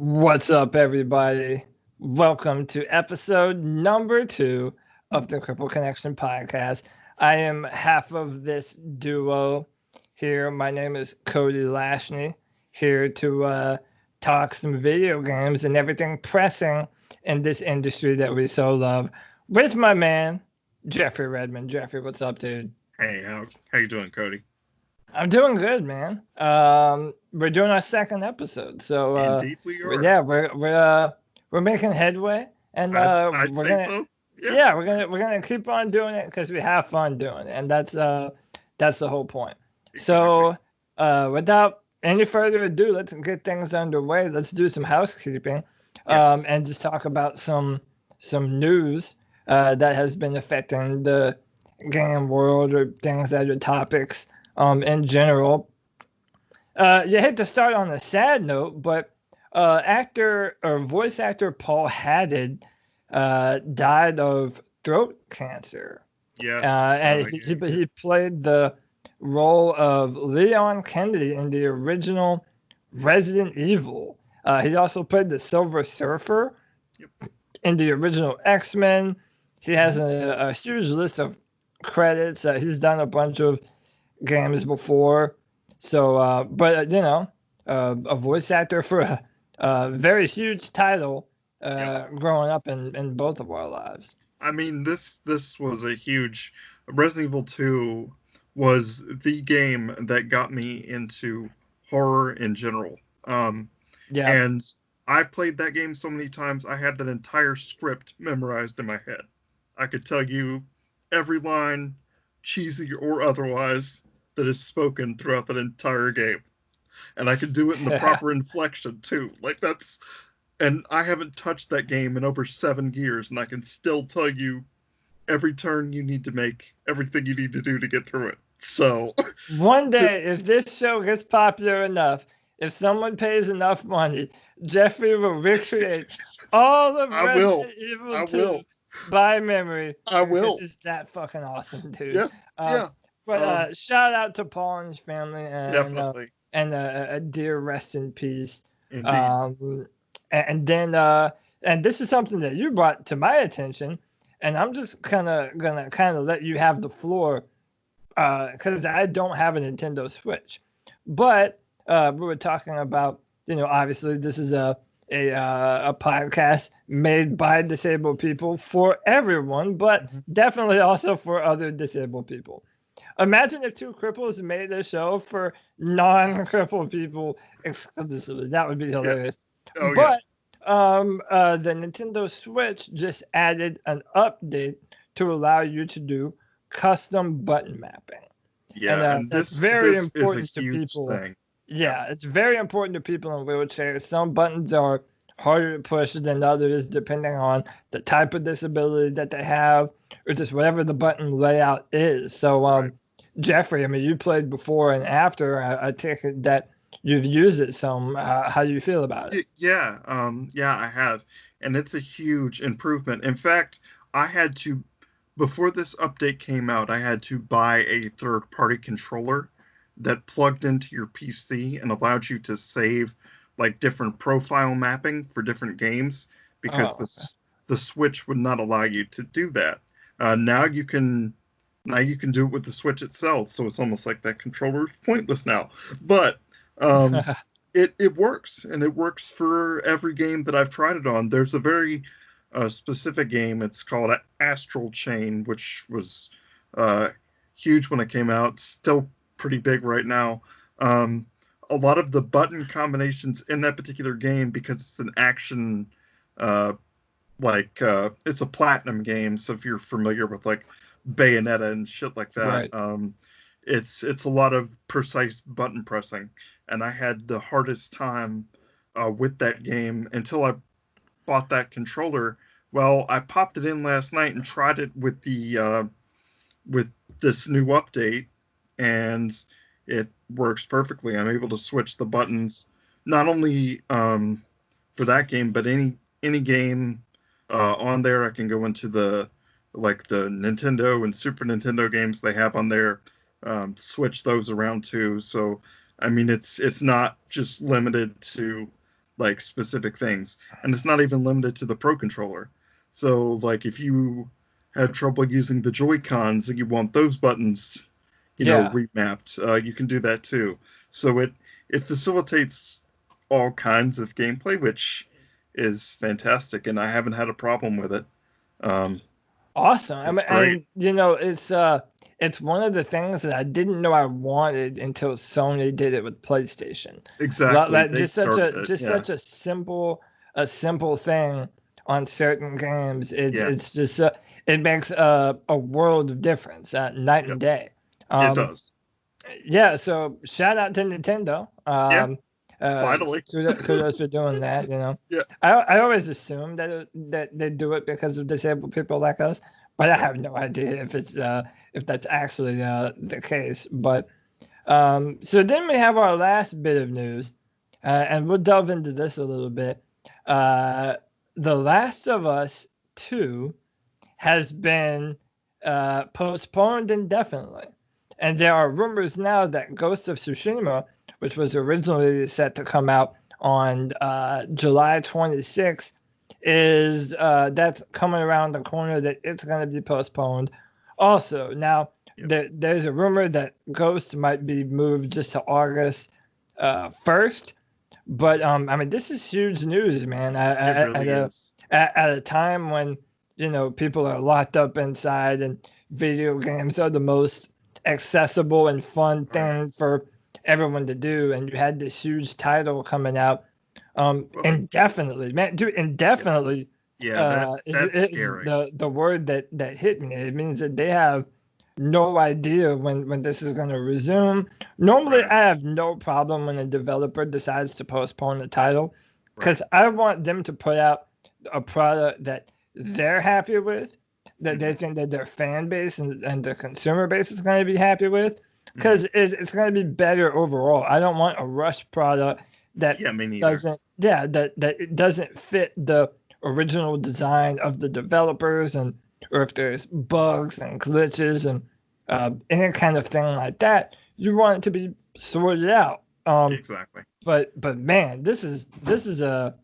What's up, everybody? Welcome to episode number 2 of the Cripple Connection Podcast. I am half of this duo here. My name is Cody Lachney, here to talk some video games and everything pressing in this industry that we so love, with my man, Jeffrey Redmond. Jeffrey, what's up, dude? Hey, how you doing, Cody? I'm doing good, man. We're doing our second episode, so Indeed we are. yeah, we're making headway, and I'd we're say gonna so. yeah, we're gonna keep on doing it because we have fun doing it, and that's the whole point. So without any further ado, let's get things underway. Let's do some housekeeping, Yes. and just talk about some news that has been affecting the game world, or things that are topics in general. You hate to start on a sad note, but voice actor Paul Haddad died of throat cancer. Yes. And he played the role of Leon Kennedy in the original Resident Evil. He also played the Silver Surfer in the original X-Men. He has a huge list of credits. He's done a bunch of games before, so but a voice actor for a very huge title growing up in both of our lives. I mean, this was a huge. Resident Evil 2 was the game that got me into horror in general. And I played that game so many times, I had that entire script memorized in my head. I could tell you every line, cheesy or otherwise, that is spoken throughout that entire game. And I could do it in the proper inflection too. And I haven't touched that game in over 7 years, and I can still tell you every turn you need to make, everything you need to do to get through it. So one day, if this show gets popular enough, if someone pays enough money, Jeffrey will recreate all of Resident Evil 2 by memory. I will. This is that fucking awesome, dude. Yeah. But shout out to Paul and his family, Definitely. And a dear rest in peace. Indeed. And then and this is something that you brought to my attention, and I'm just gonna let you have the floor, because I don't have a Nintendo Switch, but we were talking about, obviously this is a podcast made by disabled people for everyone, but definitely also for other disabled people. Imagine if two cripples made a show for non-crippled people exclusively. That would be hilarious. Yeah. But the Nintendo Switch just added an update to allow you to do custom button mapping. Yeah, and that's very important is a to huge people. Thing. Yeah, it's very important to people in wheelchairs. Some buttons are harder to push than others, depending on the type of disability that they have, or just whatever the button layout is. So, Jeffrey, I mean, you played before and after. I take it that you've used it some. How do you feel about it? Yeah, I have, and it's a huge improvement. In fact, before this update came out, I had to buy a third-party controller that plugged into your PC and allowed you to save like different profile mapping for different games, because the Switch would not allow you to do that. Now you can do it with the Switch itself, so it's almost like that controller is pointless now. But it works, and it works for every game that I've tried it on. There's a very specific game. It's called Astral Chain, which was huge when it came out. Still pretty big right now. A lot of the button combinations in that particular game, because it's an action, it's a platinum game. So if you're familiar with like Bayonetta and shit like that, right. It's a lot of precise button pressing, and I had the hardest time with that game until I bought that controller. Well, I popped it in last night and tried it with with this new update, and it works perfectly. I'm able to switch the buttons not only for that game, but any game on there. I can go into the Nintendo and Super Nintendo games they have on there, switch those around too. So I mean, it's not just limited to like specific things, and it's not even limited to the Pro controller. So like if you have trouble using the Joy-Cons and you want those buttons, Yeah. remapped, you can do that too. So it facilitates all kinds of gameplay, which is fantastic, and I haven't had a problem with it. Awesome. I It's mean, great. and it's one of the things that I didn't know I wanted until Sony did it with PlayStation. Exactly. Like They just such started a it. just Yeah. such a simple thing on certain games. Yeah. It's just it makes a world of difference, night Yep. and day. It Um, does. yeah. So shout out to Nintendo. Yeah. Finally. Kudos for doing that. Yeah. I always assume that they do it because of disabled people like us, but I have no idea if that's actually the case. But so then we have our last bit of news, and we'll delve into this a little bit. The Last of Us 2 has been postponed indefinitely. And there are rumors now that Ghost of Tsushima, which was originally set to come out on July 26th, is that's coming around the corner, that it's going to be postponed. Also, now there's a rumor that Ghost might be moved just to August 1st. But I mean, this is huge news, man. It really is. At a time when people are locked up inside, and video games are the most accessible and fun thing for everyone to do, and you had this huge title coming out indefinitely, man, dude, indefinitely. Yeah, that's is scary. the word that hit me. It means that they have no idea when this is going to resume. Normally, I have no problem when a developer decides to postpone the title, because I want them to put out a product that they're happy with, that they think that their fan base and their consumer base is going to be happy with, because it's going to be better overall. I don't want a rush product that that doesn't fit the original design of the developers, or if there's bugs and glitches and any kind of thing like that, you want it to be sorted out. Exactly. But man, this is a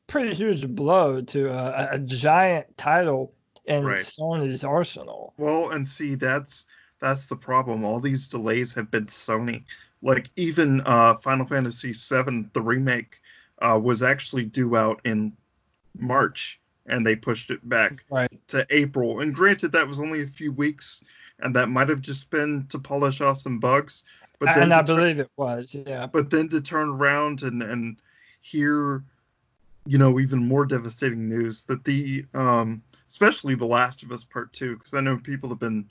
pretty huge blow to a giant title in Sony's arsenal. Well, and see, that's the problem. All these delays have been Sony. Like even Final Fantasy VII, the remake, was actually due out in March, and they pushed it back to April. And granted, that was only a few weeks, and that might have just been to polish off some bugs. But then I believe it was, yeah. But then to turn around and hear, even more devastating news that the especially The Last of Us Part 2, because I know people have been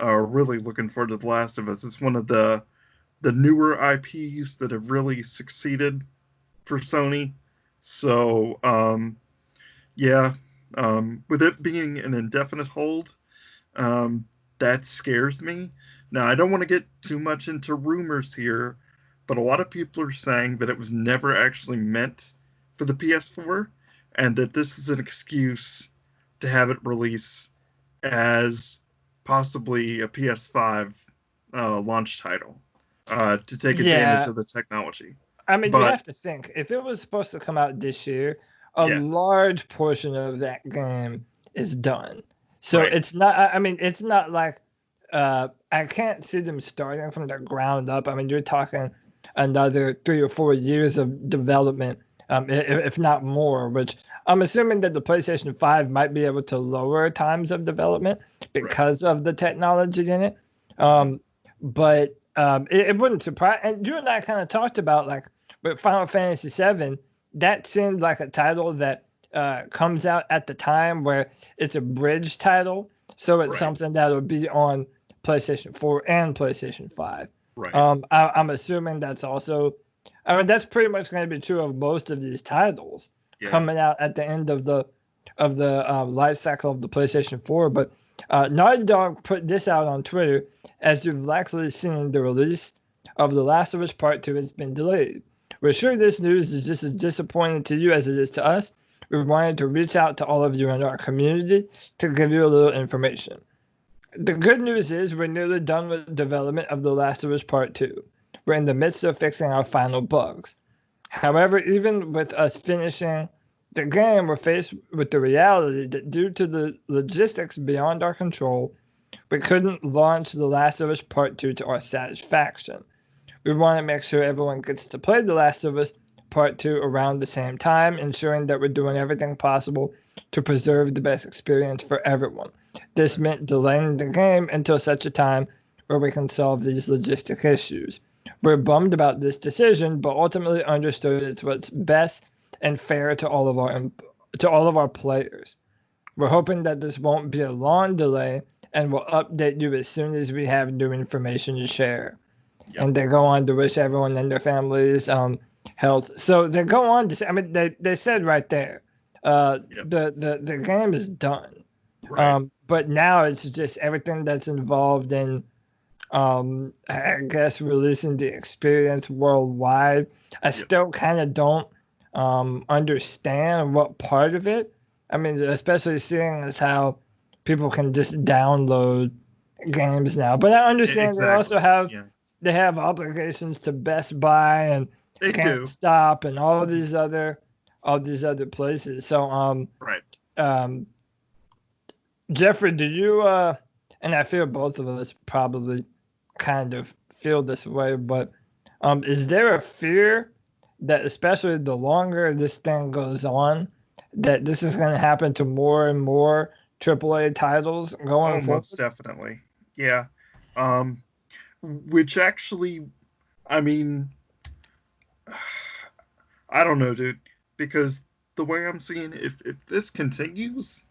really looking forward to The Last of Us. It's one of the newer IPs that have really succeeded for Sony. So, with it being an indefinite hold, that scares me. Now, I don't want to get too much into rumors here, but a lot of people are saying that it was never actually meant for the PS4, and that this is an excuse to have it release as possibly a PS5 launch title to take advantage of the technology. I mean, you have to think, if it was supposed to come out this year, a large portion of that game is done. So it's not, I mean, it's not like, I can't see them starting from the ground up. I mean, you're talking another 3 or 4 years of development, if not more, which I'm assuming that the PlayStation 5 might be able to lower times of development because of the technology in it. But it wouldn't surprise. And you and I kind of talked about, like, with Final Fantasy VII, that seemed like a title that comes out at the time where it's a bridge title. So it's something that will be on PlayStation 4 and PlayStation 5. I'm assuming that's also, I mean, that's pretty much going to be true of most of these titles coming out at the end of the life cycle of the PlayStation 4. But Naughty Dog put this out on Twitter: as you've likely seen, the release of The Last of Us Part 2 has been delayed. We're sure this news is just as disappointing to you as it is to us. We wanted to reach out to all of you in our community to give you a little information. The good news is we're nearly done with development of The Last of Us Part 2. We're in the midst of fixing our final bugs. However, even with us finishing the game, we're faced with the reality that due to the logistics beyond our control, we couldn't launch The Last of Us Part 2 to our satisfaction. We want to make sure everyone gets to play The Last of Us Part 2 around the same time, ensuring that we're doing everything possible to preserve the best experience for everyone. This meant delaying the game until such a time where we can solve these logistic issues. We're bummed about this decision, but ultimately understood it's what's best and fair to all of our players. We're hoping that this won't be a long delay, and we'll update you as soon as we have new information to share. Yep. And they go on to wish everyone and their families health. So they go on to say, I mean, they said right there, the game is done. Right. But now it's just everything that's involved in, I guess, releasing the experience worldwide. I still kind of don't understand what part of it. I mean, especially seeing as how people can just download games now. But I understand they also have they have obligations to Best Buy and GameStop and all these other places. So Jeffrey, do you and I feel both of us probably kind of feel this way, but is there a fear that, especially the longer this thing goes on, that this is going to happen to more and more AAA titles going forward? Most definitely. Yeah. Which actually, I mean, I don't know, dude, because the way I'm seeing, if this continues,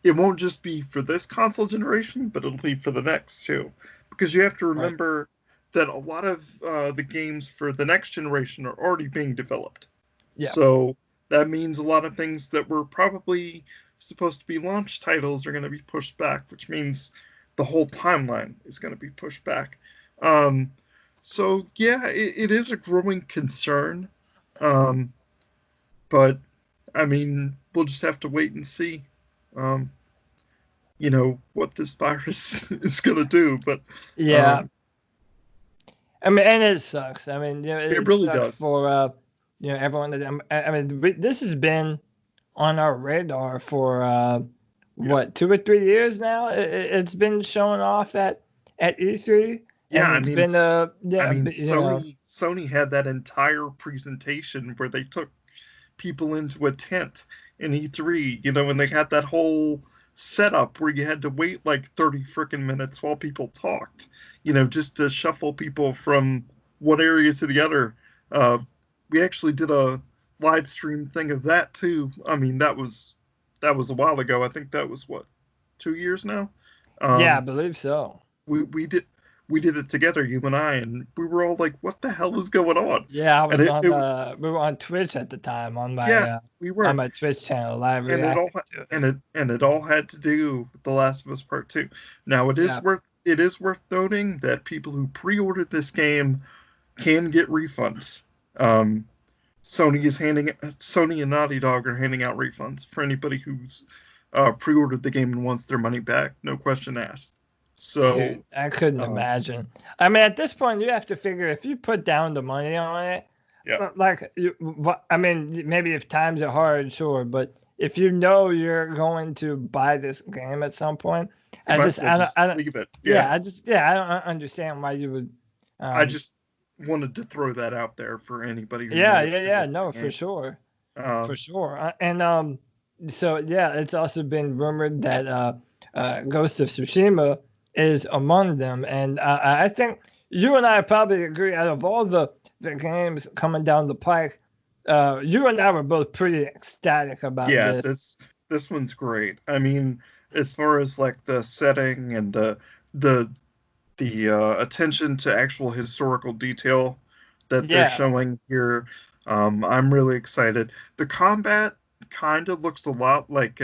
it won't just be for this console generation, but it'll be for the next too. Because you have to remember that a lot of the games for the next generation are already being developed. Yeah. So that means a lot of things that were probably supposed to be launch titles are going to be pushed back, which means the whole timeline is going to be pushed back. So yeah, it is a growing concern. But I mean, we'll just have to wait and see, what this virus is going to do. But yeah, I mean, and it sucks. I mean, it really does for everyone that I mean, this has been on our radar for what, 2 or 3 years now. It's been showing off at E3. Yeah, Sony had that entire presentation where they took people into a tent in E3, and they had that whole setup where you had to wait like 30 freaking minutes while people talked, just to shuffle people from one area to the other. We actually did a live stream thing of that too. I mean, that was a while ago. I think that was 2 years now. Yeah, I believe so. We did it together, you and I, and we were all like, "What the hell is going on?" Yeah, we were on Twitch at the time on my on my Twitch channel live reacting to it. And it all had to do with The Last of Us Part 2. Now it is worth noting that people who pre-ordered this game can get refunds. Sony and Naughty Dog are handing out refunds for anybody who's pre-ordered the game and wants their money back, no question asked. So dude, I couldn't imagine. I mean, at this point, you have to figure if you put down the money on it, I mean, maybe if times are hard, sure, but if you're going to buy this game at some point, I don't leave it. Yeah, I don't understand why you would. I just wanted to throw that out there for anybody who for sure. For sure. And so yeah, it's also been rumored that Ghost of Tsushima is among them, and I think you and I probably agree, out of all the games coming down the pike, you and I were both pretty ecstatic about this. Yeah, this one's great. I mean, as far as like the setting and the attention to actual historical detail that they're showing here, I'm really excited. The combat kind of looks a lot like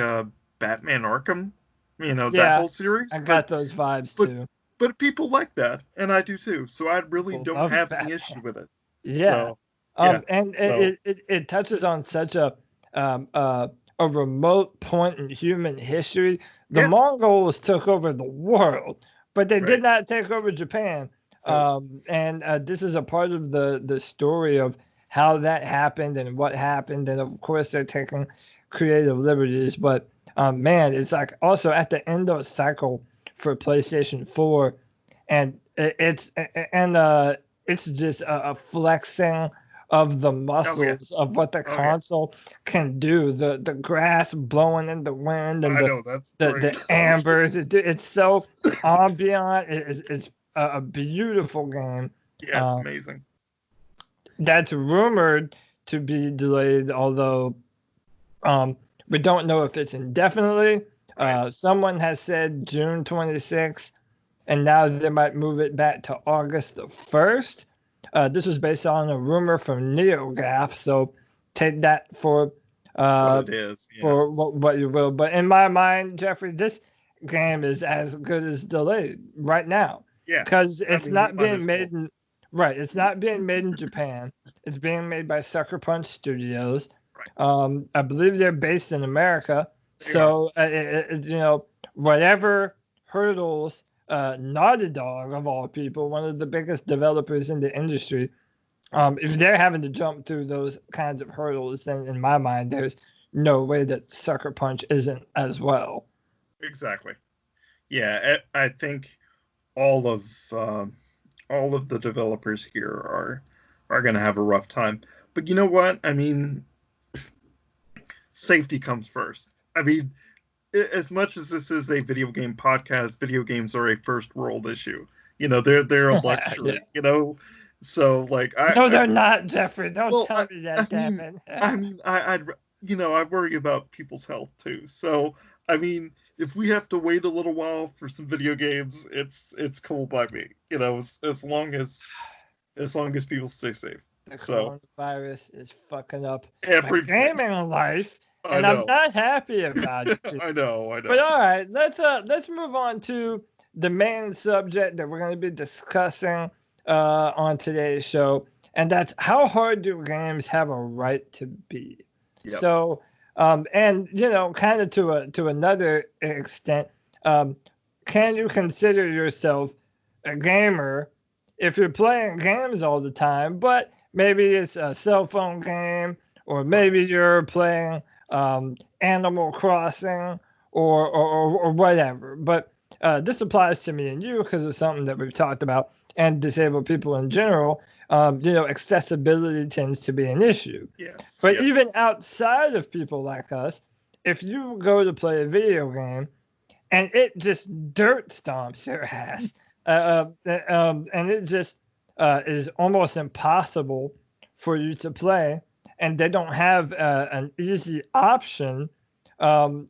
Batman Arkham, that whole series. I got those vibes too. But people like that, and I do too. So I really don't have any issue with it. Yeah. It touches on such a remote point in human history. The Mongols took over the world, but they did not take over Japan. And this is a part of the story of how that happened and what happened, and of course they're taking creative liberties. But man, it's like also at the end of a cycle for PlayStation 4, and it's just a flexing of the muscles of what the console can do. The grass blowing in the wind and the ambers. It's so ambient. It's a beautiful game. Yeah, it's amazing. That's rumored to be delayed, although we don't know if it's indefinitely. Someone has said June 26th, and now they might move it back to August the 1st. This was based on a rumor from NeoGAF, so take that for what it is, for what you will. But in my mind, Jeffrey, this game is as good as delayed right now. Yeah, because it's not being made in It's not being made in Japan. It's being made by Sucker Punch Studios. Right. I believe they're based in America. So whatever hurdles. Naughty Dog, of all people, one of the biggest developers in the industry, if they're having to jump through those kinds of hurdles, then in my mind, there's no way that Sucker Punch isn't as well. Exactly. Yeah, I think all of the developers here are going to have a rough time. But you know what? I mean, safety comes first. I mean, as much as this is a video game podcast, video games are a first world issue. They're a luxury. Yeah. So like they're not, Jeffrey. Don't tell me that, damn it. I worry about people's health too. So I mean, if we have to wait a little while for some video games, it's cool by me. As long as people stay safe. The coronavirus is fucking up every gaming life. And I'm not happy about it. I know. But all right, let's move on to the main subject that we're going to be discussing on today's show, and that's how hard do games have a right to be? Yep. So, and kind of to another extent, can you consider yourself a gamer if you're playing games all the time, but maybe it's a cell phone game, or maybe you're playing Animal Crossing or whatever. But this applies to me and you because it's something that we've talked about, and disabled people in general. Accessibility tends to be an issue. Yes. But even outside of people like us, if you go to play a video game and it just dirt stomps your ass, and it just is almost impossible for you to play, and they don't have an easy option, how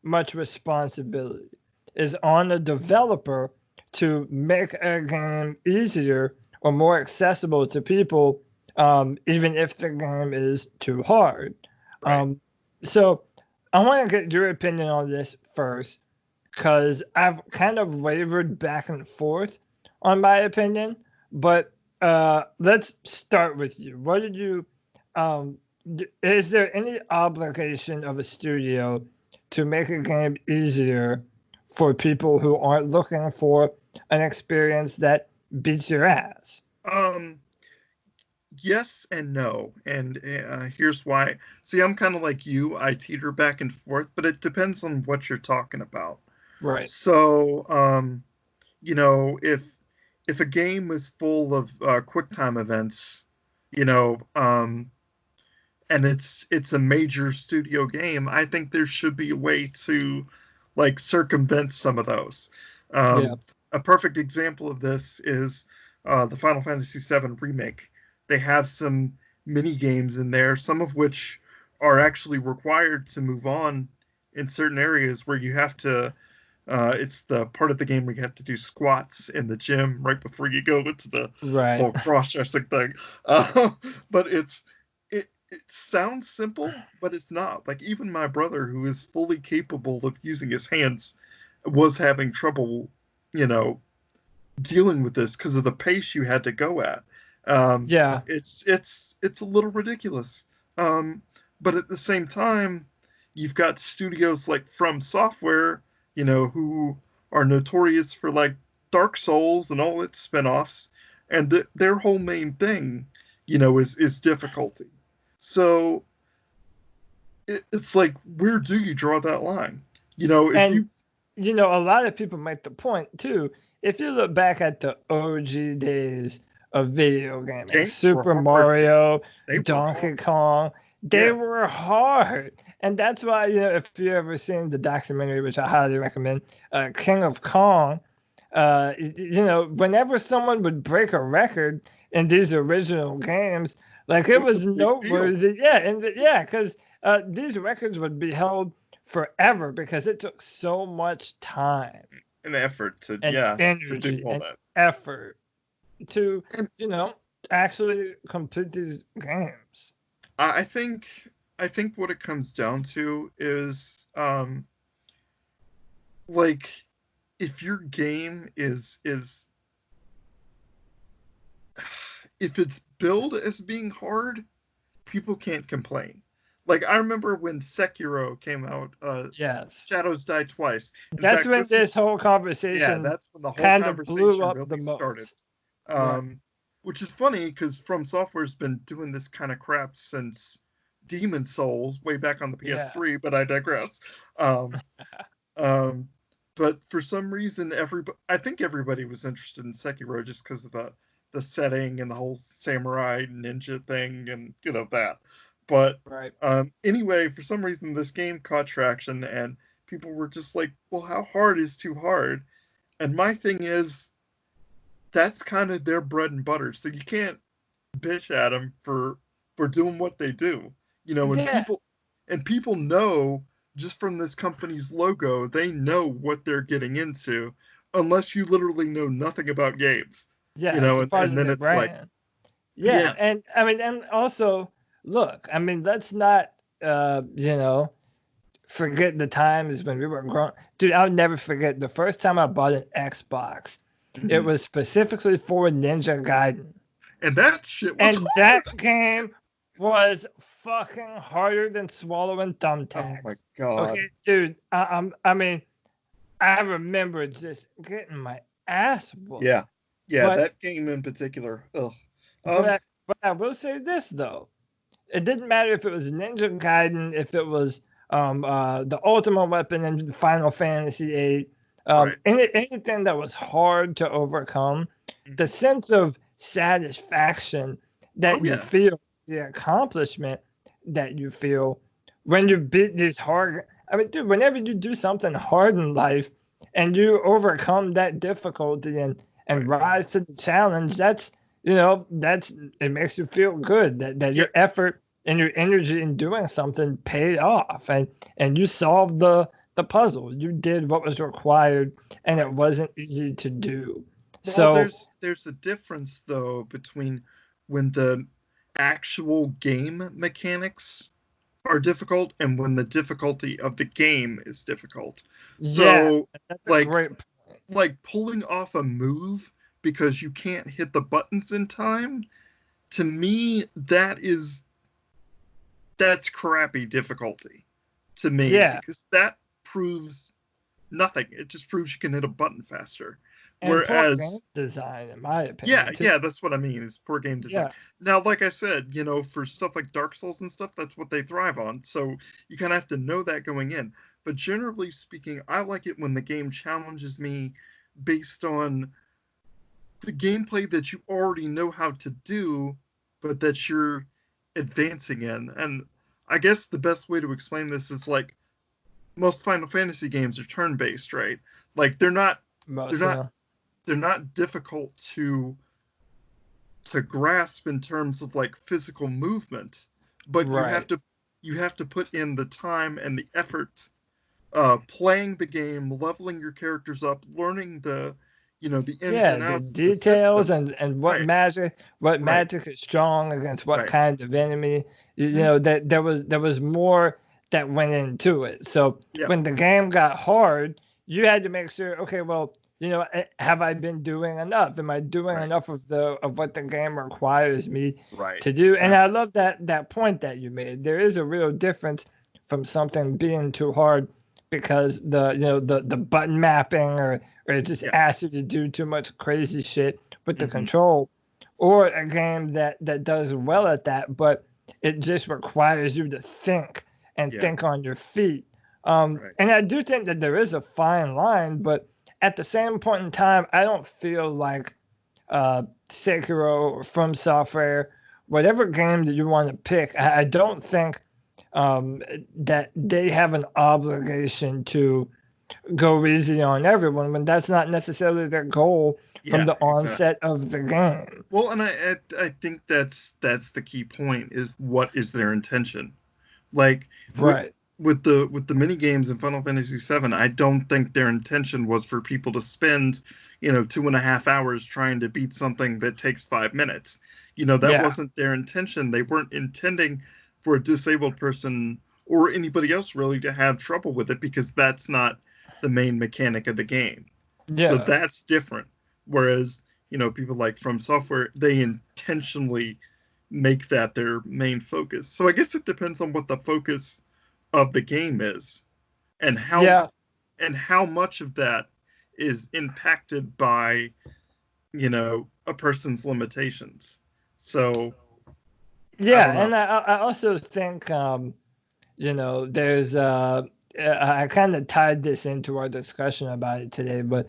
much responsibility is on the developer to make a game easier or more accessible to people, even if the game is too hard. Right. So I want to get your opinion on this first, because I've kind of wavered back and forth on my opinion, but let's start with you. What did you? Is there any obligation of a studio to make a game easier for people who aren't looking for an experience that beats your ass? Yes and no, and here's why. See, I'm kind of like you. I teeter back and forth, but it depends on what you're talking about. Right. So, if a game is full of QuickTime events, and it's a major studio game, I think there should be a way to like circumvent some of those. A perfect example of this is the Final Fantasy VII Remake. They have some mini games in there, some of which are actually required to move on in certain areas where you have to. It's the part of the game where you have to do squats in the gym right before you go into the whole cross-dressing thing. But it sounds simple, but it's not. Like, even my brother, who is fully capable of using his hands, was having trouble, dealing with this because of the pace you had to go at. It's a little ridiculous. But at the same time, you've got studios like From Software, who are notorious for like Dark Souls and all its spinoffs, and their whole main thing, is difficulty. So it's like, where do you draw that line? If a lot of people make the point too. If you look back at the OG days of video gaming, Super Mario, Donkey Kong, they were hard. And that's why, if you ever seen the documentary, which I highly recommend, King of Kong, whenever someone would break a record in these original games, like it was noteworthy. Because these records would be held forever because it took so much time and effort to energy do all and that effort to actually complete these games. I think what it comes down to is like, if your game is if it's billed as being hard, people can't complain. Like, I remember when Sekiro came out, yes, Shadows Die Twice. That's when this whole conversation that's when the whole kind of conversation blew up really the most. Started. Which is funny because From Software's been doing this kind of crap since Demon Souls way back on the PS3, but I digress. But for some reason, I think everybody was interested in Sekiro just because of the setting and the whole samurai ninja thing and that. But anyway, for some reason, this game caught traction, and people were just like, well, how hard is too hard? And my thing is, that's kind of their bread and butter. So you can't bitch at them for doing what they do. And people know, just from this company's logo, they know what they're getting into, unless you literally know nothing about games. Yeah, and then it's brand. Like, and I mean, and also, look, I mean, let's not, forget the times when we were growing. Dude, I'll never forget the first time I bought an Xbox. Mm-hmm. It was specifically for Ninja Gaiden. And that shit was hard. That game was fucking harder than swallowing thumbtacks. Oh my god. Okay, dude, I mean, I remember just getting my ass whooped. Yeah, but that game in particular. Ugh. But I will say this though, it didn't matter if it was Ninja Gaiden, if it was the Ultimate Weapon in Final Fantasy VIII, anything that was hard to overcome, the sense of satisfaction that you feel, the accomplishment that you feel when you beat these hard. I mean, dude, whenever you do something hard in life and you overcome that difficulty and rise to the challenge, that's it makes you feel good that your effort and your energy in doing something paid off, and you solved the puzzle. You did what was required, and it wasn't easy to do. Well, there's a difference though between when the actual game mechanics are difficult and when the difficulty of the game is difficult. So that's a great point. Like pulling off a move because you can't hit the buttons in time, to me that's crappy difficulty to me. Because that proves nothing. It just proves you can hit a button faster. And whereas poor game design, in my opinion. Yeah, that's what I mean, is poor game design. Now, like I said, for stuff like Dark Souls and stuff, that's what they thrive on. So you kind of have to know that going in. But generally speaking, I like it when the game challenges me based on the gameplay that you already know how to do, but that you're advancing in. And I guess the best way to explain this is like most Final Fantasy games are turn-based, right? Like they're not difficult to grasp in terms of like physical movement, but you have to put in the time and the effort playing the game, leveling your characters up, learning the ins and outs, the details, and what magic is strong against what kind of enemy. That there was more that went into it. So when the game got hard, you had to make sure, okay, well, have I been doing enough? Am I doing enough of what the game requires me to do? And I love that point that you made. There is a real difference from something being too hard because the button mapping or it just asks you to do too much crazy shit with the control, or a game that does well at that, but it just requires you to think and think on your feet. And I do think that there is a fine line, but at the same point in time, I don't feel like Sekiro or From Software, whatever game that you want to pick, I don't think that they have an obligation to go easy on everyone when that's not necessarily their goal from the onset of the game. Well, and I think that's the key point, is what is their intention. Like with the mini games in Final Fantasy VII, I don't think their intention was for people to spend 2.5 hours trying to beat something that takes 5 minutes. That wasn't their intention. They weren't intending for a disabled person or anybody else really to have trouble with it, because that's not the main mechanic of the game. So that's different. Whereas, people like From Software, they intentionally make that their main focus. So I guess it depends on what the focus of the game is, and how much of that is impacted by, a person's limitations. So and I also think there's I kind of tied this into our discussion about it today, but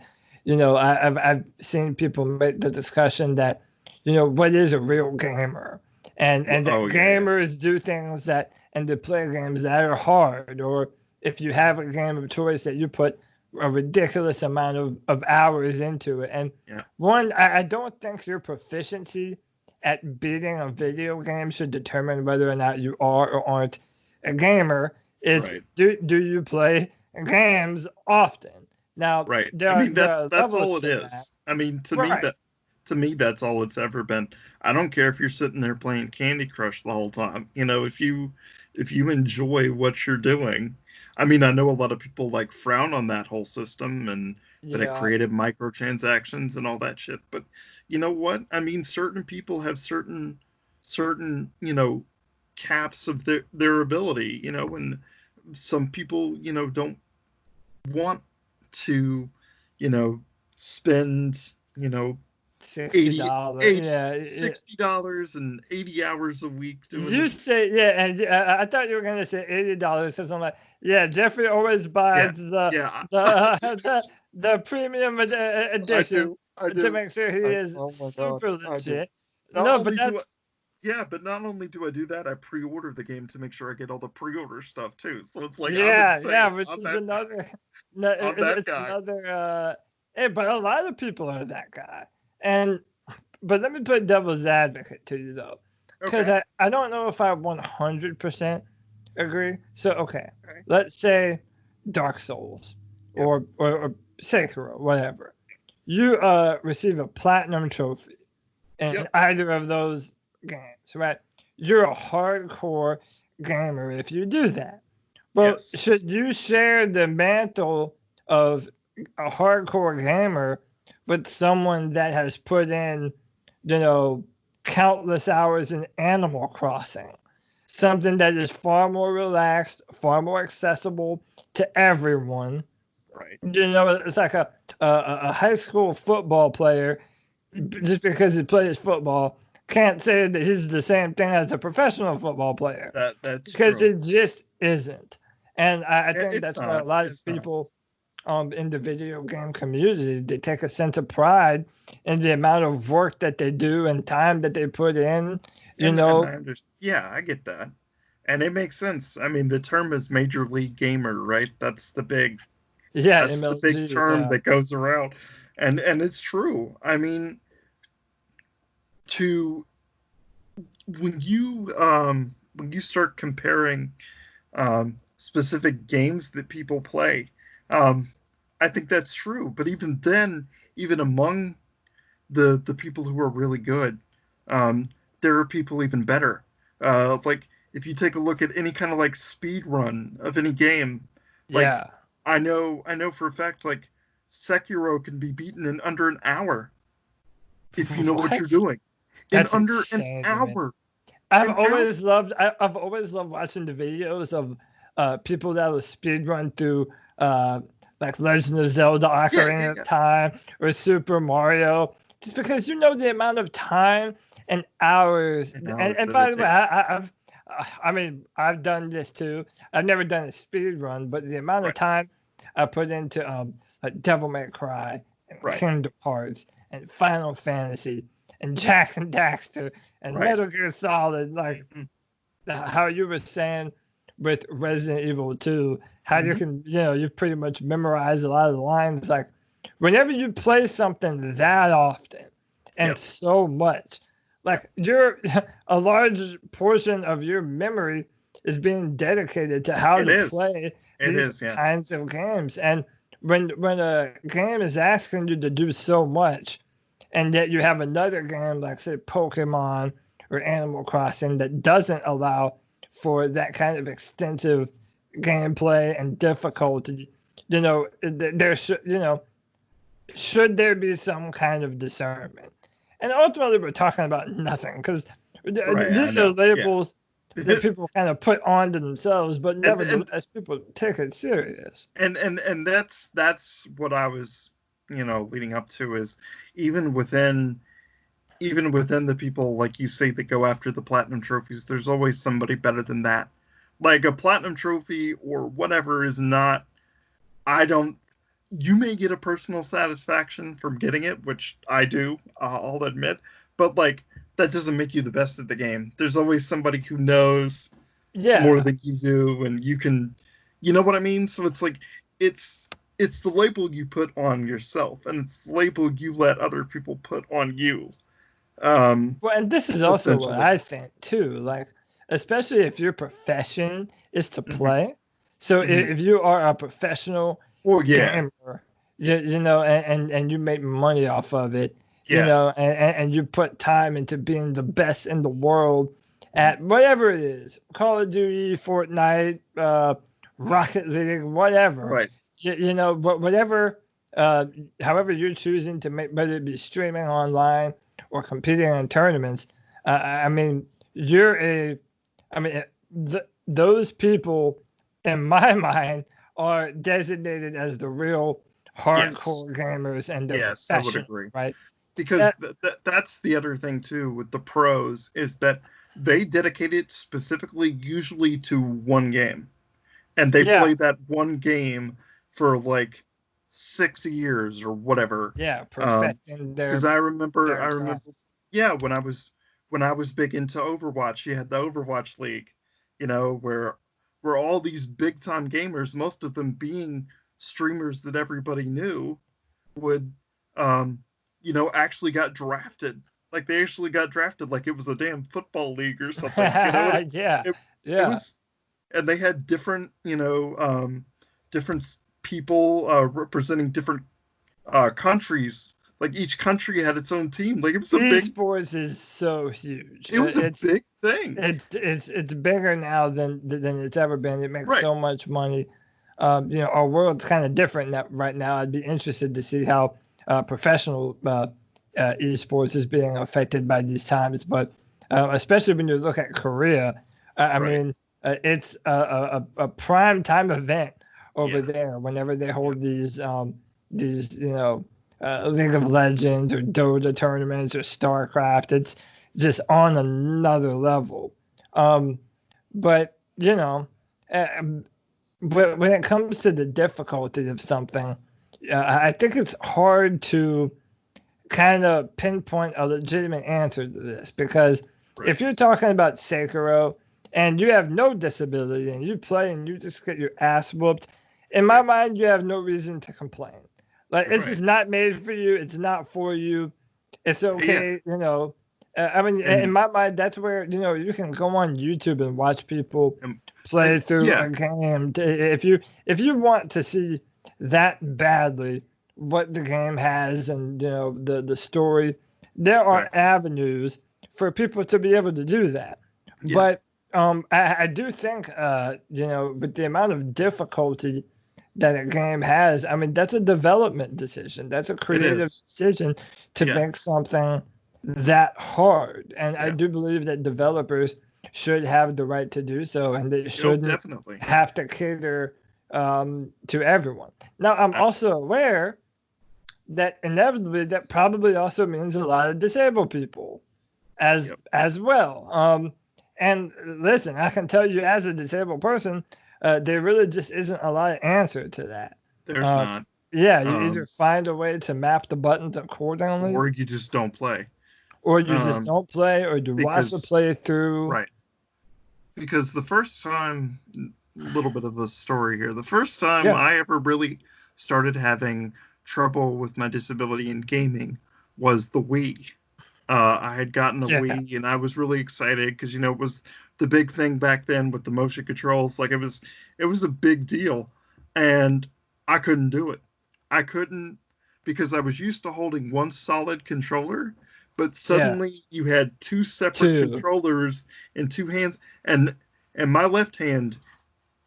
I've seen people make the discussion that what is a real gamer, and that gamers do things that, and they play games that are hard, or if you have a game of choice that you put a ridiculous amount of hours into it. And one, I don't think your proficiency at beating a video game should determine whether or not you are or aren't a gamer. It's do you play games often? Now, that's all it is. I mean, to me, that's all it's ever been. I don't care if you're sitting there playing Candy Crush the whole time. If you enjoy what you're doing. I mean, I know a lot of people frown on that whole system and that it created microtransactions and all that shit. But you know what? I mean, certain people have certain caps of their ability, and some people, don't want to, spend, $60 and 80 hours a week doing. You say and I thought you were gonna say $80, because I'm like, Jeffrey always buys the premium edition to make sure he is super legit. No, but that's. But not only do I do that, I pre-order the game to make sure I get all the pre-order stuff too. So it's like, which is another. It's another. Hey, but a lot of people are that guy. But let me put devil's advocate to you though, because I don't know if I 100% agree. So let's say Dark Souls or Sekiro, whatever. You receive a platinum trophy in either of those games, right? You're a hardcore gamer if you do that. Well, should you share the mantle of a hardcore gamer with someone that has put in, countless hours in Animal Crossing? Something that is far more relaxed, far more accessible to everyone. Right. It's like a high school football player, just because he plays football, can't say that he's the same thing as a professional football player. That's because true. It just isn't. And I think that's why a lot of people in the video game community, they take a sense of pride in the amount of work that they do and time that they put in. I get that. And it makes sense. I mean, the term is Major League Gamer, right? That's the big MLG, the big term that goes around. And it's true. I mean, when you start comparing specific games that people play, I think that's true. But even then, even among the people who are really good, there are people even better. Like if you take a look at any kind of speed run of any game, I know for a fact Sekiro can be beaten in under an hour if you know what you're doing. That's in under insane, an hour. I've always loved watching the videos of people that will speed run through Legend of Zelda Ocarina of Time or Super Mario just because you know the amount of time and hours. And by the way, I've done this too. I've never done a speed run, but the amount of time I put into like Devil May Cry and Kingdom Hearts and Final Fantasy and Jack and Daxter and Metal Gear Solid, like how you were saying with Resident Evil 2, how you can, you pretty much memorize a lot of the lines. Like whenever you play something that often and so much, like a large portion of your memory is being dedicated to how to play these kinds of games. And when a game is asking you to do so much, and yet you have another game like say Pokemon or Animal Crossing that doesn't allow for that kind of extensive gameplay and difficulty, there should there be some kind of discernment. And ultimately, we're talking about nothing because these are labels that people kind of put onto themselves, but nevertheless, people take it serious. And that's what I was, leading up to is even within the people, like you say, that go after the platinum trophies, there's always somebody better than that. Like a platinum trophy or whatever is not. You may get a personal satisfaction from getting it, which I do, I'll admit, but like that doesn't make you the best at the game. There's always somebody who knows more than you do, and you can, you know what I mean? So it's like, it's the label you put on yourself, and it's the label you let other people put on you. Well, and this is also what I think too, like, especially if your profession is to play. So if you are a professional gamer, and you make money off of it, and you put time into being the best in the world at whatever it is, Call of Duty, Fortnite, Rocket League, whatever. Right. But whatever, however you're choosing to make, whether it be streaming online or competing in tournaments, those people, in my mind, are designated as the real hardcore gamers and the I would agree. Right? Because that's the other thing too with the pros is that they dedicate it specifically usually to one game, and they play that one game for like 6 years or whatever. Yeah, perfecting their. Because I remember, when I was big into Overwatch, you had the Overwatch League, where all these big time gamers, most of them being streamers that everybody knew, would, actually got drafted. Like they actually got drafted like it was a damn football league or something. It was, and they had different, different people representing different countries. Like each country had its own team. Like it was esports is so huge. It was a big thing. It's bigger now than it's ever been. It makes so much money. Our world's kind of different right now. I'd be interested to see how professional esports is being affected by these times. But especially when you look at Korea, it's a prime time event over there. Whenever they hold these League of Legends or Dota tournaments or StarCraft, it's just on another level. But when it comes to the difficulty of something, I think it's hard to kind of pinpoint a legitimate answer to this, because if you're talking about Sekiro and you have no disability and you play and you just get your ass whooped, in my mind, you have no reason to complain. Like, it's just not made for you. It's not for you. It's okay, in my mind, that's where, you can go on YouTube and watch people play through a game. If you want to see that badly what the game has and, the story, there are avenues for people to be able to do that. But I do think, with the amount of difficulty that a game has, that's a development decision. That's a creative decision to make something that hard. And I do believe that developers should have the right to do so, and they shouldn't have to cater to everyone. Now, I'm also aware that inevitably that probably also means a lot of disabled people as well. And listen, I can tell you as a disabled person, there really just isn't a lot of answer to that. There's not. Yeah, you either find a way to map the buttons accordingly, or you just don't play. Or you just don't play, or you watch the playthrough. Right. Because the first time, a little bit of a story here, the first time I ever really started having trouble with my disability in gaming was the Wii. I had gotten the Wii, and I was really excited because, you know, it was the big thing back then with the motion controls. Like, it was a big deal, and I couldn't do it. I couldn't, because I was used to holding one solid controller, but suddenly you had two separate controllers in two hands, and my left hand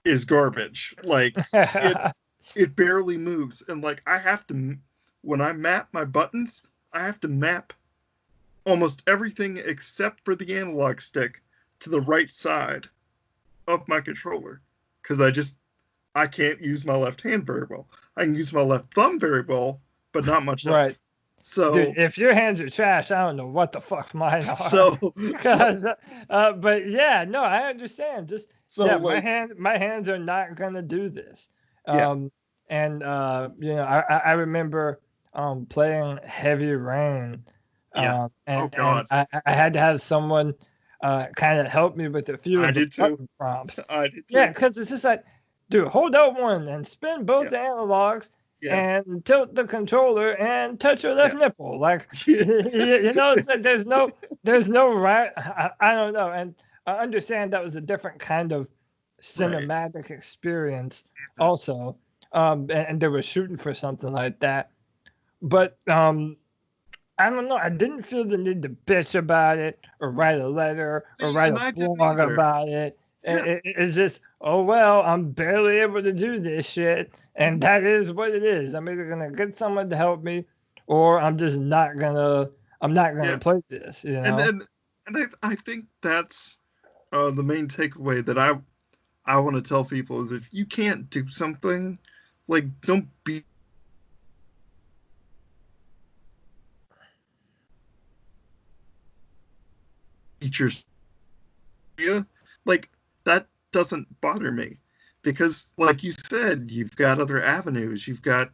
is garbage. Like, it barely moves, and like I have to, when I map my buttons, I have to map almost everything except for the analog stick to the right side of my controller, because I can't use my left hand very well. I can use my left thumb very well, but not much else. Right. So, dude, if your hands are trash, I don't know what the fuck mine are. But yeah, no, I understand. My hands are not gonna do this. And you know, I remember playing Heavy Rain. And I had to have someone kind of help me with a few of the button prompts. I did too. Yeah, because it's just like, dude, hold L1 and spin both the analogs and tilt the controller and touch your left nipple. Like, you know, it's like there's no right. I don't know. And I understand that was a different kind of cinematic experience also. And they were shooting for something like that. But I don't know. I didn't feel the need to bitch about it or write a letter or write a blog about it. It's just, oh, well, I'm barely able to do this shit. And that is what it is. I'm either going to get someone to help me or I'm just not going to play this. You know? And I think that's the main takeaway that I want to tell people is if you can't do something, like, don't be features. Like, that doesn't bother me because, like you said, you've got other avenues. You've got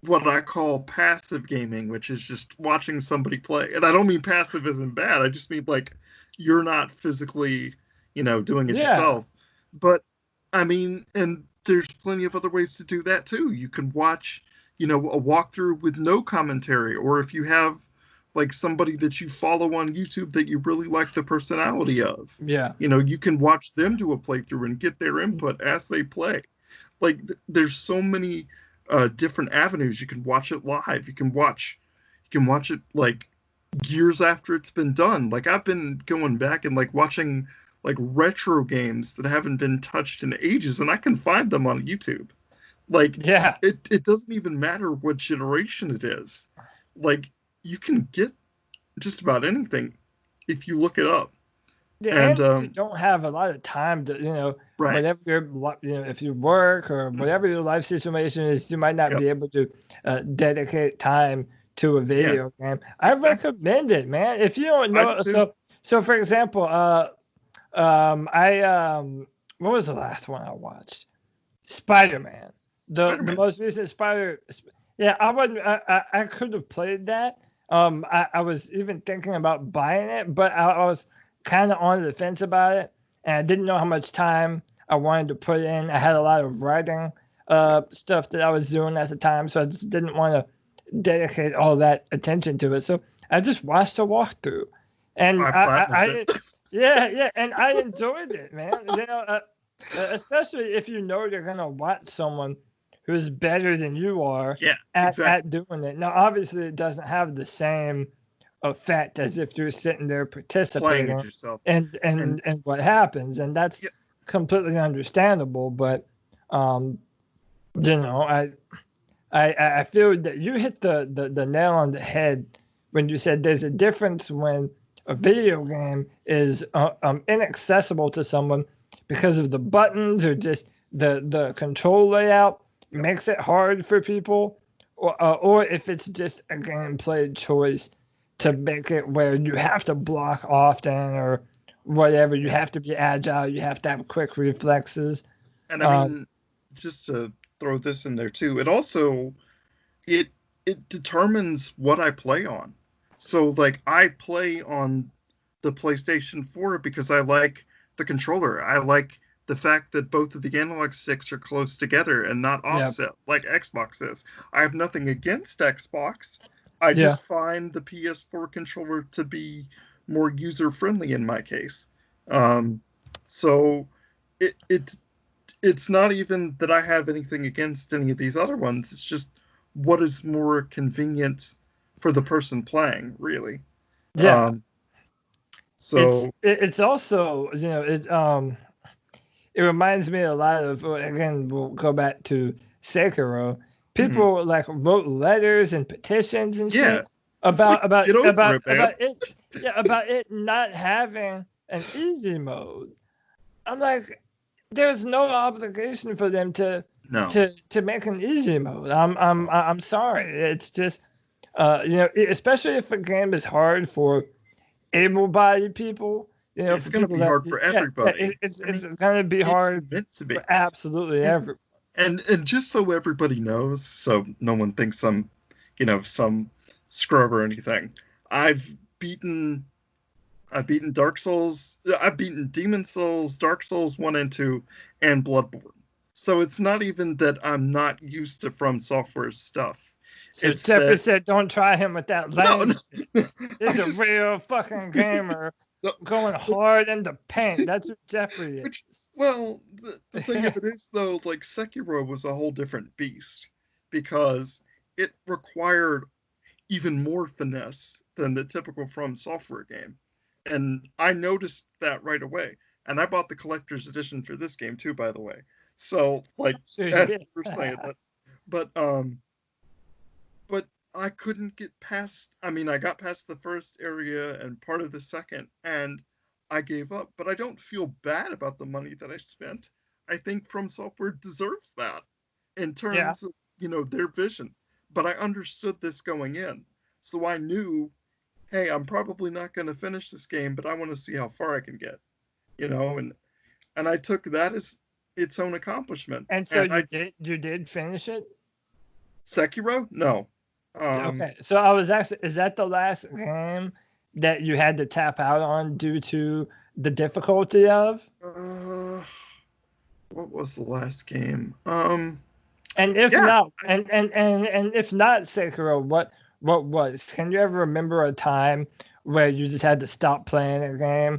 what I call passive gaming, which is just watching somebody play. And I don't mean passive isn't bad. I just mean, like, you're not physically, you know, doing it yourself. But I mean, and there's plenty of other ways to do that too. You can watch, you know, a walkthrough with no commentary, or if you have like somebody that you follow on YouTube that you really like the personality of. Yeah. You know, you can watch them do a playthrough and get their input as they play. Like, there's so many different avenues. You can watch it live. You can watch it like years after it's been done. Like, I've been going back and like watching like retro games that haven't been touched in ages, and I can find them on YouTube. Like, it doesn't even matter what generation it is. Like, you can get just about anything if you look it up. Yeah, and if you don't have a lot of time to, you know, whatever if you work or whatever your life situation is, you might not be able to dedicate time to a video game. I recommend it, man. If you don't know, so for example, what was the last one I watched? Spider-Man, the most recent Spider. Yeah, I could have played that. I was even thinking about buying it, but I was kind of on the fence about it, and I didn't know how much time I wanted to put in. I had a lot of writing stuff that I was doing at the time, so I just didn't want to dedicate all that attention to it. So I just watched a walkthrough, and I and I enjoyed it, man. You know, especially if you know you're gonna watch someone who's better than you are at doing it. Now, obviously, it doesn't have the same effect as if you're sitting there participating and what happens, and that's completely understandable. But you know, I feel that you hit the nail on the head when you said there's a difference when a video game is inaccessible to someone because of the buttons or just the control layout makes it hard for people, or if it's just a gameplay choice to make it where you have to block often or whatever. You have to be agile. You have to have quick reflexes. And I mean, just to throw this in there too, it also it determines what I play on. So like I play on the PlayStation 4 because I like the controller. I like the fact that both of the analog sticks are close together and not offset like Xbox is. I have nothing against Xbox. I just find the PS4 controller to be more user friendly in my case. So it's not even that I have anything against any of these other ones. It's just what is more convenient for the person playing, really. Yeah. So it's also, you know, it reminds me a lot of, again, we'll go back to Sekiro. People like wrote letters and petitions and shit about it not having an easy mode. I'm like, there's no obligation for them to make an easy mode. I'm sorry. It's just you know, especially if a game is hard for able-bodied people. You know, it's going to be hard for everybody. It's going to be hard for absolutely everyone. And just so everybody knows, so no one thinks I'm, you know, some scrub or anything. I've beaten Dark Souls. I've beaten Demon Souls, Dark Souls 1 and 2, and Bloodborne. So it's not even that I'm not used to From Software's stuff. So Jeffrey said, "Don't try him with that language. He's a real fucking gamer." Going hard in the paint. That's what Jeffrey is. Well, the thing of it is, though, like Sekiro was a whole different beast because it required even more finesse than the typical From Software game. And I noticed that right away. And I bought the collector's edition for this game, too, by the way. So, like, as you were saying, but I couldn't get past, I mean, I got past the first area and part of the second, and I gave up. But I don't feel bad about the money that I spent. I think From Software deserves that in terms of, you know, their vision. But I understood this going in. So I knew, hey, I'm probably not going to finish this game, but I want to see how far I can get. You know, and I took that as its own accomplishment. And so you did finish it? Sekiro? No. Okay, so I was actually, is that the last game that you had to tap out on due to the difficulty of? What was the last game? And if not, and if not Sekiro, what was? Can you ever remember a time where you just had to stop playing a game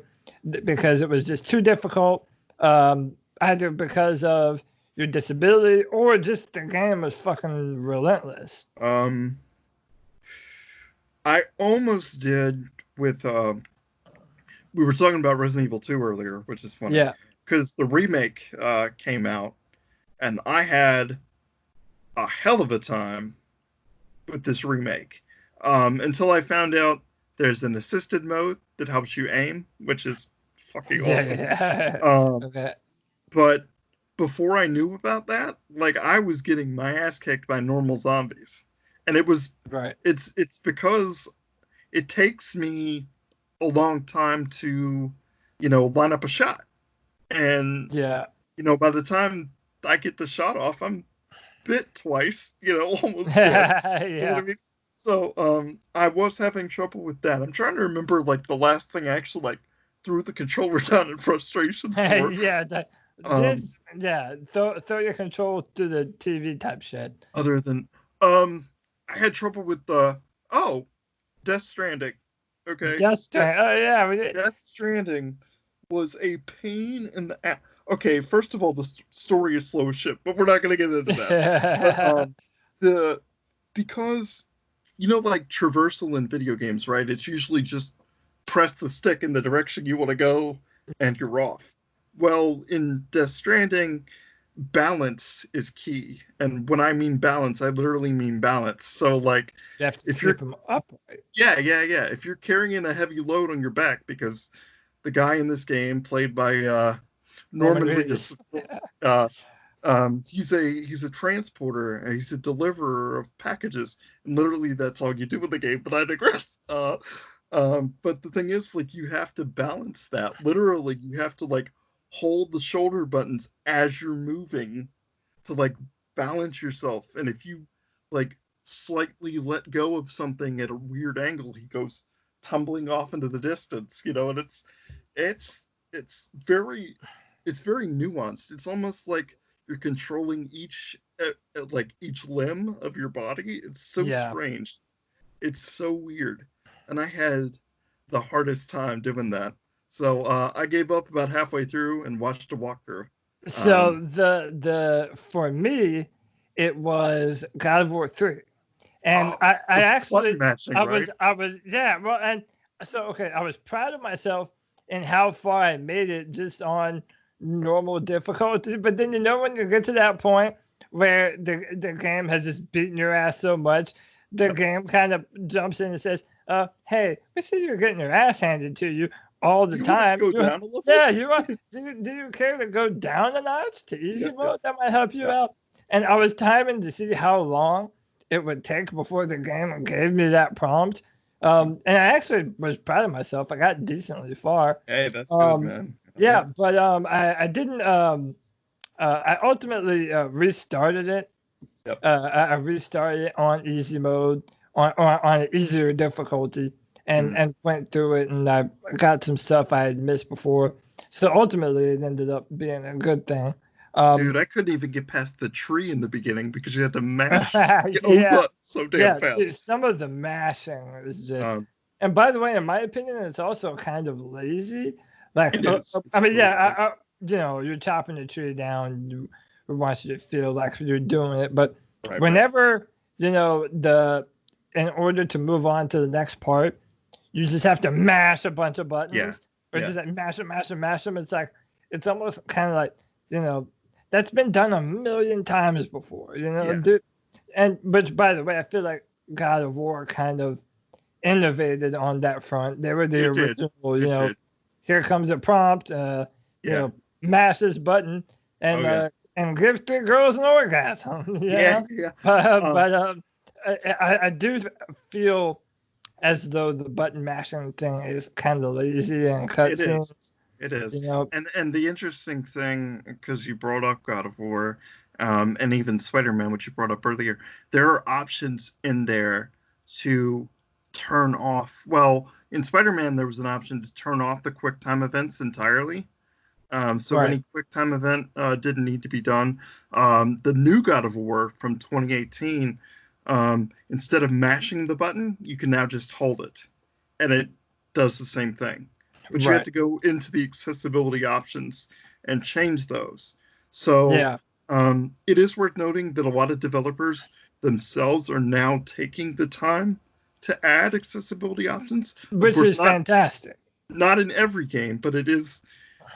because it was just too difficult, either because of your disability or just the game was fucking relentless? I almost did with we were talking about Resident Evil 2 earlier, which is funny. Yeah. Because the remake came out and I had a hell of a time with this remake. Until I found out there's an assisted mode that helps you aim, which is fucking awesome. Yeah. Okay. But before I knew about that, like I was getting my ass kicked by normal zombies. And it was it's because it takes me a long time to, you know, line up a shot. And you know, by the time I get the shot off, I'm bit twice, you know, almost dead. You know what I mean? So I was having trouble with that. I'm trying to remember like the last thing I actually like threw the controller down in frustration for. Throw your control through the TV type shit. Other than I had trouble with Death Stranding. Okay. Death Stranding. Death Stranding was a pain in the ass. Okay, first of all, the story is slow as shit, but we're not going to get into that. But, because, you know, like traversal in video games, right? It's usually just press the stick in the direction you want to go and you're off. Well, in Death Stranding, balance is key. And when I mean balance, I literally mean balance. So, like, you have to keep them upright. Yeah. If you're carrying a heavy load on your back, because the guy in this game, played by Norman Reedus, He's a transporter, and he's a deliverer of packages, and literally that's all you do in the game. But I digress. But the thing is, like, you have to balance that. Literally, you have to like hold the shoulder buttons as you're moving to like balance yourself. And if you like slightly let go of something at a weird angle, he goes tumbling off into the distance. And it's very nuanced. It's almost like you're controlling each limb of your body. It's so strange. It's so weird. And I had the hardest time doing that. So I gave up about halfway through and watched a walkthrough. So the for me, it was God of War 3. And I actually matching, I right? was well, and so okay, I was proud of myself in how far I made it just on normal difficulty. But then when you get to that point where the game has just beaten your ass so much, the game kind of jumps in and says, hey, we see you're getting your ass handed to you all the time. Go down a little? Yeah, you want do you care to go down a notch to easy mode? That might help you out. And I was timing to see how long it would take before the game gave me that prompt. And I actually was proud of myself. I got decently far. Hey, that's good, man. Yeah, but I didn't. I ultimately restarted it. Yep. I restarted it on easy mode, on an easier difficulty, and went through it, and I got some stuff I had missed before. So ultimately, it ended up being a good thing. Dude, I couldn't even get past the tree in the beginning because you had to mash your own button so damn fast. Dude, some of the mashing is just. And by the way, in my opinion, it's also kind of lazy. Like, I mean, you're chopping the tree down. We want you to feel like you're doing it, but whenever in order to move on to the next part, you just have to mash a bunch of buttons, just like mash them. It's like it's almost kind of like that's been done a million times before, dude. But by the way, I feel like God of War kind of innovated on that front. They were the original, here comes a prompt, mash this button and give 3 girls an orgasm. But I do feel as though the button mashing thing is kind of lazy and cutscenes. It is. And the interesting thing, because you brought up God of War, and even Spider-Man, which you brought up earlier, there are options in there to turn off. Well, in Spider-Man, there was an option to turn off the QuickTime events entirely. So any QuickTime event didn't need to be done. The new God of War from 2018, instead of mashing the button, you can now just hold it, and it does the same thing. But you have to go into the accessibility options and change those. So it is worth noting that a lot of developers themselves are now taking the time to add accessibility options, which is fantastic. Not in every game, but it is.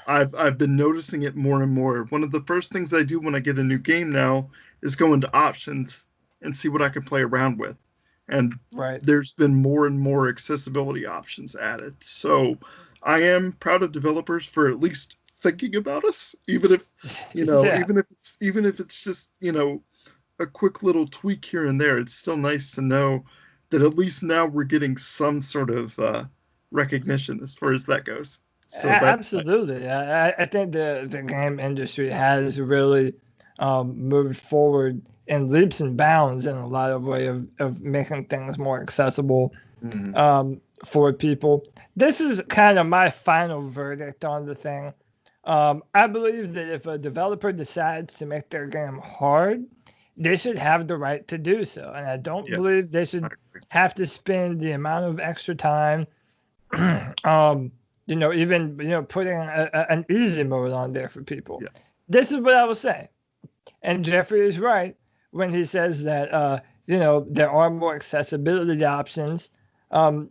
I've been noticing it more and more. One of the first things I do when I get a new game now is go into options and see what I can play around with. And there's been more and more accessibility options added. So I am proud of developers for at least thinking about us, even if even if it's just a quick little tweak here and there. It's still nice to know that at least now we're getting some sort of recognition as far as that goes. So absolutely, I think the game industry has really moved forward in leaps and bounds in a lot of way of making things more accessible for people. This is kind of my final verdict on the thing. I believe that if a developer decides to make their game hard, they should have the right to do so. And I don't believe they should have to spend the amount of extra time, even putting an easy mode on there for people. Yeah. This is what I will say. And Jeffrey is right when he says that, there are more accessibility options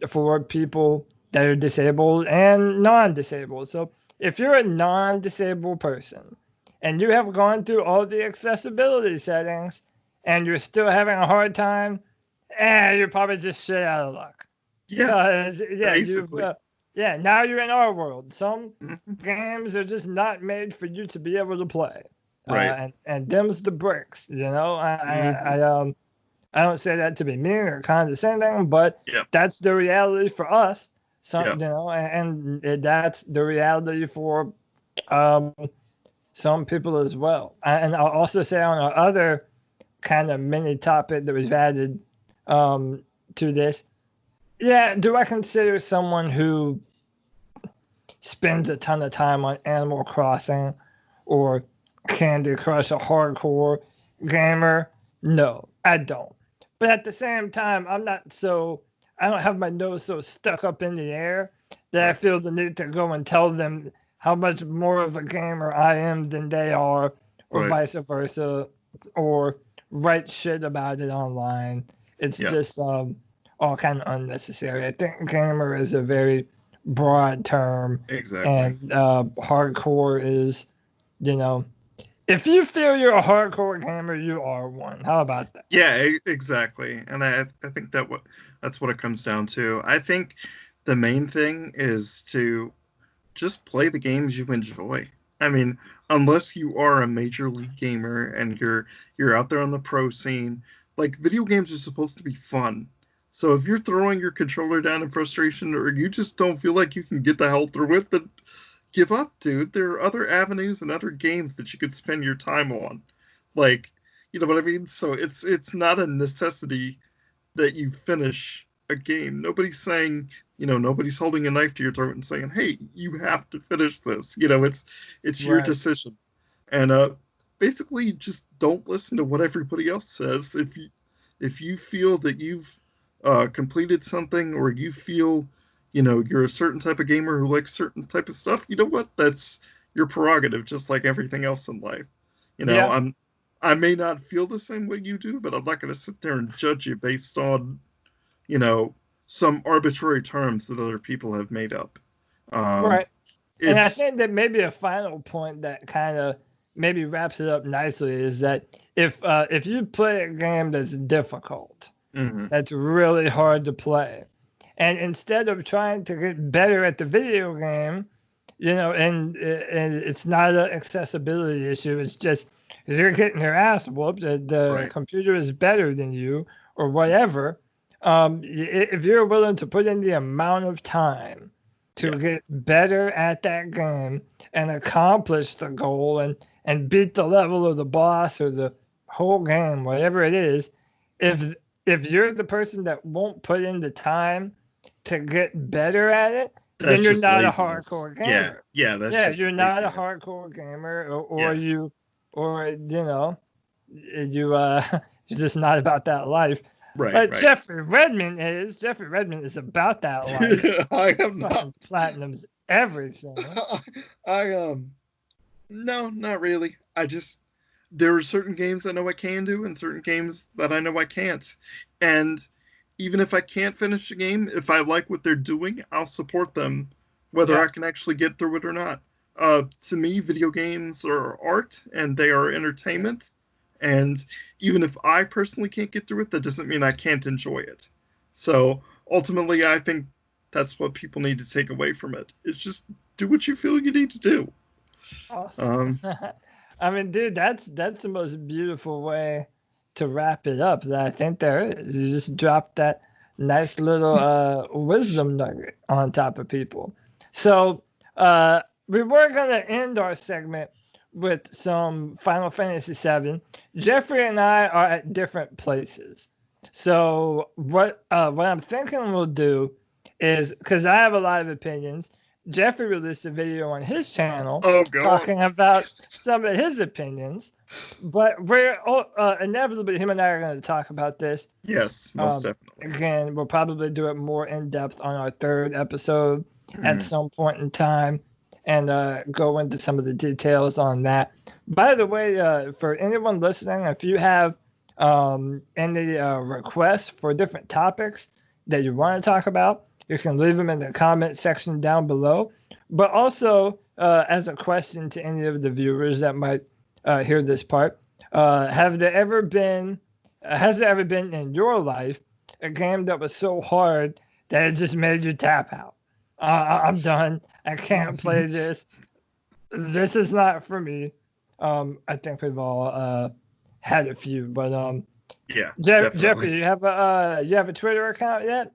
for people that are disabled and non-disabled. So if you're a non-disabled person and you have gone through all the accessibility settings and you're still having a hard time, you're probably just shit out of luck. Yeah, now you're in our world. Some games are just not made for you to be able to play. Right. And them's the bricks. I don't say that to be mean or condescending, but Yep. that's the reality for us. Yep. And that's the reality for some people as well. And I'll also say on our other kind of mini topic that we've added to this, do I consider someone who spends a ton of time on Animal Crossing or Candy Crush a hardcore gamer? No, I don't. But at the same time, I don't have my nose so stuck up in the air that I feel the need to go and tell them how much more of a gamer I am than they are, or vice versa, or write shit about it online. It's just all kind of unnecessary. I think gamer is a very broad term. Exactly. And hardcore is, if you feel you're a hardcore gamer, you are one. How about that? Yeah, exactly. And I think that's what it comes down to. I think the main thing is to just play the games you enjoy. I mean, unless you are a major league gamer and you're out there on the pro scene, like, video games are supposed to be fun. So if you're throwing your controller down in frustration, or you just don't feel like you can get the hell through it, then give up, dude. There are other avenues and other games that you could spend your time on. Like, you know what I mean? So it's not a necessity that you finish a game. Nobody's saying, nobody's holding a knife to your throat and saying, hey, you have to finish this. It's your decision. And basically just don't listen to what everybody else says. If you feel that you've completed something, or you feel you're a certain type of gamer who likes certain type of stuff, you know what? That's your prerogative, just like everything else in life. I may not feel the same way you do, but I'm not going to sit there and judge you based on, some arbitrary terms that other people have made up. Right. And I think that maybe a final point that kind of maybe wraps it up nicely is that if you play a game that's difficult, that's really hard to play, and instead of trying to get better at the video game, and it's not an accessibility issue, it's just you're getting your ass whooped, the computer is better than you or whatever. If you're willing to put in the amount of time to get better at that game and accomplish the goal and beat the level of the boss or the whole game, whatever it is, if you're the person that won't put in the time to get better at it, then you're not laziness. A hardcore gamer. You're not a hardcore gamer, you're just not about that life. But Jeffrey Redmond is about that life. I am not. Platinum's everything. No, not really. There are certain games I know I can do and certain games that I know I can't. And even if I can't finish a game, if I like what they're doing, I'll support them, whether I can actually get through it or not. To me, video games are art and they are entertainment. And even if I personally can't get through it, that doesn't mean I can't enjoy it. So ultimately, I think that's what people need to take away from it. It's just do what you feel you need to do. Awesome. I mean, dude, that's the most beautiful way to wrap it up that I think there is. You just drop that nice little wisdom nugget on top of people. So we were going to end our segment with some Final Fantasy VII. Jeffrey and I are at different places. So what I'm thinking we'll do is, because I have a lot of opinions, Jeffrey released a video on his channel talking about some of his opinions. But we're inevitably, him and I are going to talk about this. Yes, most definitely. Again, we'll probably do it more in depth on our third episode at some point in time, and go into some of the details on that. By the way, for anyone listening, if you have any requests for different topics that you want to talk about, you can leave them in the comment section down below. But also, as a question to any of the viewers that might hear this part, has there ever been in your life a game that was so hard that it just made you tap out? I'm done. I can't play this. This is not for me. I think we've all had a few, but Yeah, Jeffrey, you have a Twitter account yet?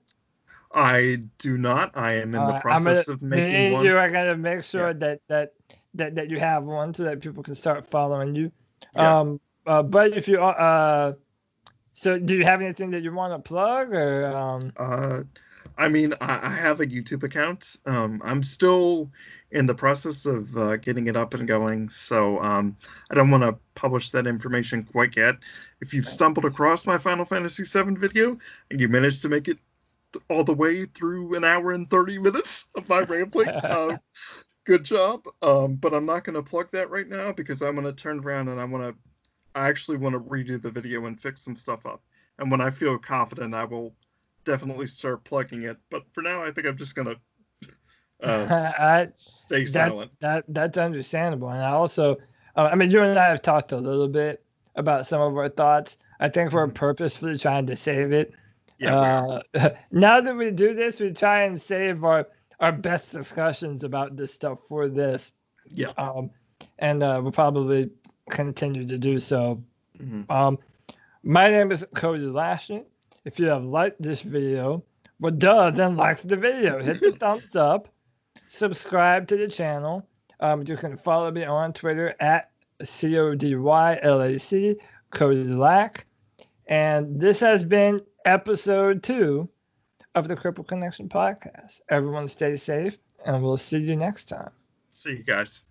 I do not. I am in the process of making one. You are gonna make sure that you have one so that people can start following you. Yeah. But if you so do you have anything that you want to plug or I mean, I have a YouTube account. I'm still in the process of getting it up and going, so I don't want to publish that information quite yet. If you've stumbled across my Final Fantasy VII video and you managed to make it all the way through an hour and 30 minutes of my rambling, good job. But I'm not going to plug that right now because I'm going to turn around and I actually want to redo the video and fix some stuff up. And when I feel confident, I will definitely start plugging it. But for now, I think I'm just going to stay silent. That's understandable. And I also, I mean, you and I have talked a little bit about some of our thoughts. I think we're purposefully trying to save it. Yeah, now that we do this, we try and save our best discussions about this stuff for this. Yeah. And we'll probably continue to do so. My name is Cody Lachney. If you have liked this video, well, then like the video. Hit the thumbs up. Subscribe to the channel. You can follow me on Twitter at CODYLAC, Cody Lack. And this has been episode 2 of the Cripple Connection Podcast. Everyone stay safe, and we'll see you next time. See you guys.